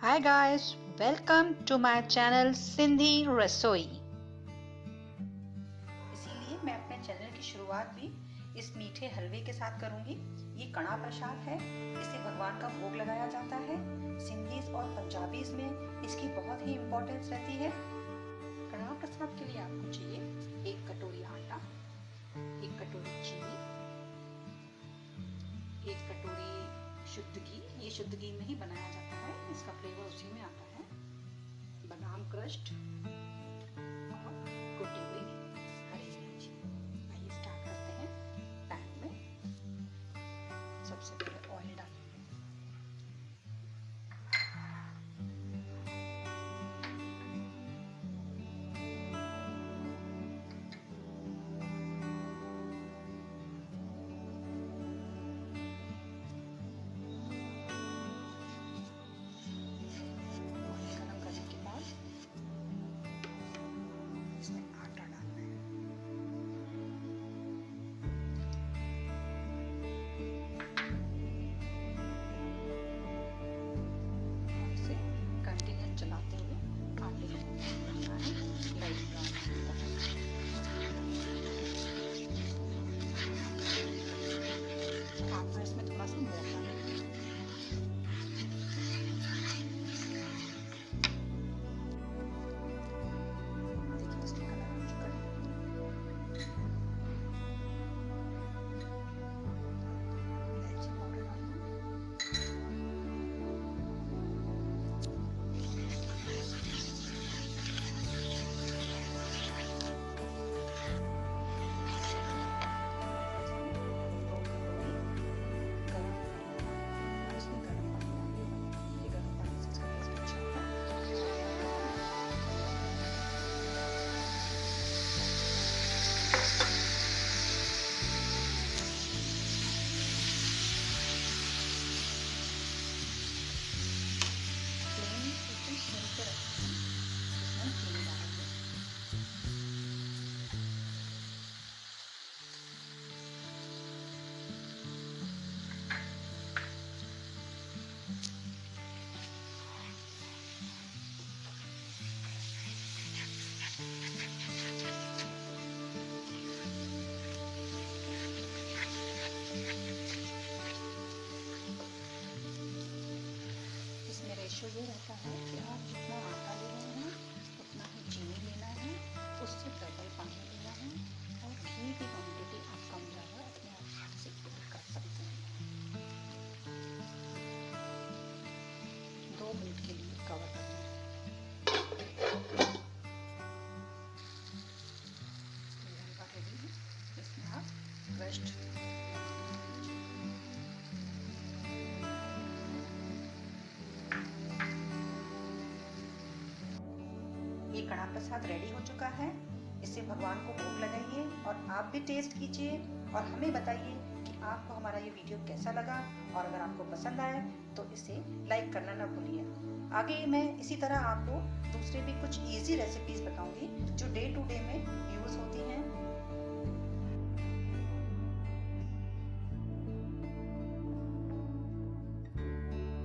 Hi guys, welcome to my channel Sindhi रसोई। इसीलिए मैं अपने चैनल की शुरुआत भी इस मीठे हलवे के साथ करूंगी। ये कड़ा प्रसाद है, इसे भगवान का भोग लगाया जाता है। सिंधीज और पंजाबीज में इसकी बहुत ही इम्पोर्टेंस रहती है। कड़ा प्रसाद के लिए आपको चाहिए 1 कटोरी आटा, 1 कटोरी चीनी, 1 कटोरी शुद्ध घी। ये शुद्ध घी में ही बनाया जाता है, इसका फ्लेवर उसी में आता है। बादाम क्रश्ड और कुटी हुई हरी इलायची। आइए स्टार्ट करते हैं। पैन में सबसे पहले ऑयल डालेंगे। चलाते हुए आटे को भूनना है लाइट ब्राउन तक। आपको इसमें थोड़ा सा मोटा रेशो ये रहता है कि आप जितना आटा ले रहे हैं उतना ही चीनी लेना है, उससे डबल पानी लेना है और घी की क्वांटिटी आप कम ज़्यादा अपने आप से कर सकते हैं। 2 मिनट के लिए कवर करना है। इसमें आप क्रश्ड ये कड़ा प्रसाद रेडी हो चुका है। इसे भगवान को भोग लगाइए और आप भी टेस्ट कीजिए और हमें बताइए कि आपको हमारा ये वीडियो कैसा लगा। और अगर आपको पसंद आए तो इसे लाइक करना ना भूलिए। आगे मैं इसी तरह आपको दूसरे भी कुछ इजी रेसिपीज बताऊंगी जो डे टू डे में यूज होती हैं